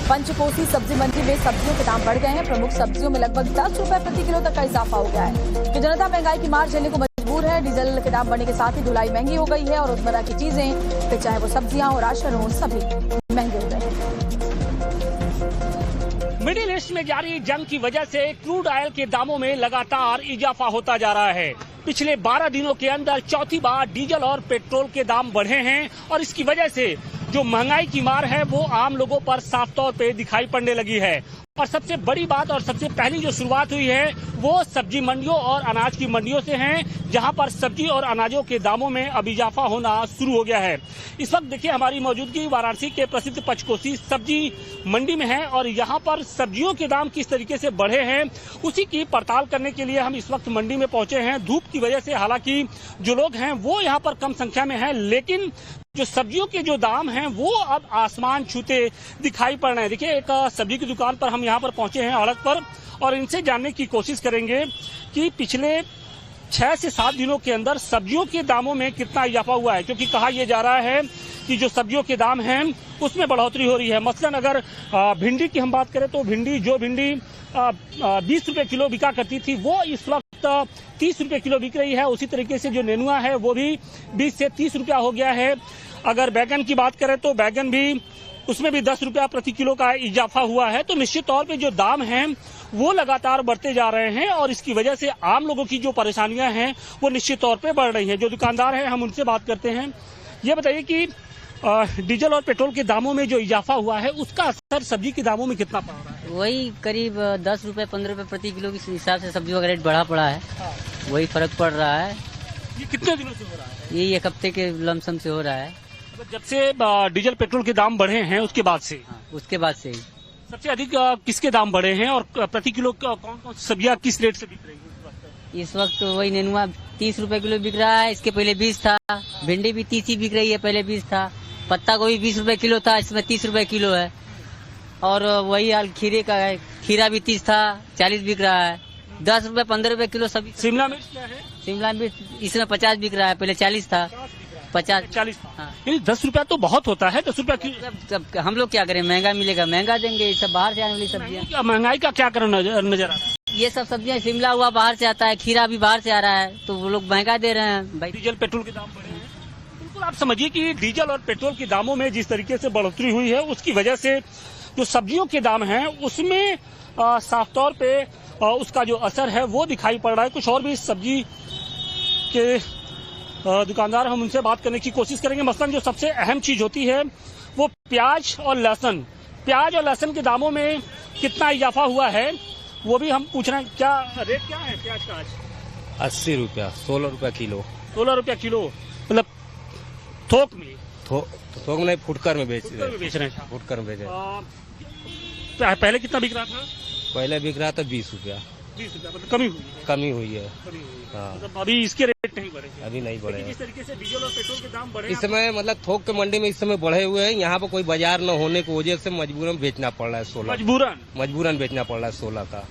पंचकोसी सब्जी मंडी में सब्जियों के दाम बढ़ गए हैं। प्रमुख सब्जियों में लगभग 10 रुपए प्रति किलो तक का इजाफा हो गया है। तो जनता महंगाई की मार झेलने को मजबूर है। डीजल के दाम बढ़ने के साथ ही ढुलाई महंगी हो गई है और रोजमर्रा की चीजें, फिर चाहे वो सब्जियां और राशन हो, सभी महंगे हो गए हैं। मिडिल ईस्ट में जारी जंग की वजह से क्रूड ऑयल के दामों में लगातार इजाफा होता जा रहा है। पिछले 12 दिनों के अंदर चौथी बार डीजल और पेट्रोल के दाम बढ़े हैं और इसकी वजह से जो महंगाई की मार है वो आम लोगों पर साफ तौर पे दिखाई पड़ने लगी है। और सबसे बड़ी बात और सबसे पहली जो शुरुआत हुई है वो सब्जी मंडियों और अनाज की मंडियों से है, जहां पर सब्जी और अनाजों के दामों में अब इजाफा होना शुरू हो गया है। इस वक्त देखिए हमारी मौजूदगी वाराणसी के प्रसिद्ध पंचकोसी सब्जी मंडी में है और यहाँ पर सब्जियों के दाम किस तरीके से बढ़े हैं उसी की पड़ताल करने के लिए हम इस वक्त मंडी में पहुंचे हैं। धूप की वजह से हालांकि जो लोग हैं वो यहाँ पर कम संख्या में हैं, लेकिन जो सब्जियों के जो दाम हैं वो अब आसमान छूते दिखाई पड़ रहे हैं। देखिए एक सब्जी की दुकान पर हम यहाँ पर पहुंचे हैं अड़क पर और इनसे जानने की कोशिश करेंगे कि पिछले 6 से 7 दिनों के अंदर सब्जियों के दामों में कितना इजाफा हुआ है, क्योंकि कहा यह जा रहा है कि जो सब्जियों के दाम हैं उसमें बढ़ोतरी हो रही है। मसलन अगर भिंडी की हम बात करें तो भिंडी 20 रुपए किलो बिका करती थी वो इस वक्त 30 रुपए किलो बिक रही है। उसी तरीके से जो नेनुआ है वो भी 20 से 30 रुपया हो गया है। अगर बैगन की बात करें तो बैगन भी उसमें भी 10 रुपया प्रति किलो का इजाफा हुआ है। तो निश्चित तौर पे जो दाम हैं वो लगातार बढ़ते जा रहे हैं और इसकी वजह से आम लोगों की जो परेशानियां हैं वो निश्चित तौर पे बढ़ रही हैं। जो दुकानदार हैं हम उनसे बात करते हैं। ये बताइए कि डीजल और पेट्रोल के दामों में जो इजाफा हुआ है उसका असर सब्जी के दामों में कितना पड़ रहा है? वही करीब 10 रुपए 15 रुपए प्रति किलो के हिसाब से सब्जियों का रेट बढ़ा पड़ा है। वही फर्क पड़ रहा है। ये कितने दिनों से हो रहा है? ये 1 हफ्ते के लमसम से हो रहा है। जब से डीजल पेट्रोल के दाम बढ़े हैं उसके बाद से? हाँ, उसके बाद से ही। सबसे अधिक किसके दाम बढ़े हैं और प्रति किलो कौन कौन सब्जियां किस रेट से बिक रही है इस वक्त? वही नेनुआ 30 रुपए किलो बिक रहा है, इसके पहले 20 था। भिंडी भी 30 ही बिक रही है, पहले 20 था। पत्ता गोभी 20 रुपए किलो था, इसमें 30 रुपए किलो है। और वही हाल खीरे का है, खीरा भी 30 था, 40 बिक रहा है। 10 रुपए 15 रुपए किलो सब्जी। शिमला मिर्च क्या है? शिमला मिर्च इसमें 50 बिक रहा है, पहले 40 था। 40। हाँ। 10 रुपया तो बहुत होता है। 10 रुपया की हम लोग क्या करें, महंगा मिलेगा, महंगा देंगे। सब बाहर से आने वाली सब्जियाँ। महंगाई का क्या कारण नजर आ रहा है? ये सब सब्जियाँ, शिमला हुआ बाहर से आता है, खीरा भी बाहर से आ रहा है, तो वो लोग महंगा दे रहे हैं भाई। डीजल पेट्रोल के दाम बढ़े हैं। बिल्कुल आप समझिए कि डीजल और पेट्रोल के दामों में जिस तरीके से बढ़ोतरी हुई है उसकी वजह से जो सब्जियों के दाम हैं उसमें साफ तौर पे उसका जो असर है वो दिखाई पड़ रहा है। कुछ और भी सब्जी के दुकानदार हम उनसे बात करने की कोशिश करेंगे। मसलन जो सबसे अहम चीज होती है वो प्याज और लहसुन। प्याज और लहसुन के दामों में कितना इजाफा हुआ है वो भी हम पूछ रहे हैं। क्या रेट क्या है प्याज का आज? 80 रुपया, 16 रुपया किलो। 16 रुपया किलो मतलब थोक में? थोक में फुटकर में बेच रहे हैं। फुटकर में बेच रहे। पहले कितना बिक रहा था? पहले बिक रहा था 20 रुपया। 20 रुपया मतलब कमी हुई है। हाँ, मतलब अभी इसके रेट नहीं बढ़े? अभी नहीं बढ़े। जिस तरीके से डीजल और पेट्रोल के दाम बढ़े इस समय मतलब थोक के मंडी में इस समय बढ़े हुए हैं। यहाँ पर कोई बाजार न होने की वजह से मजबूरन बेचना पड़ रहा है 16। मजबूरन बेचना पड़ रहा है 16 का।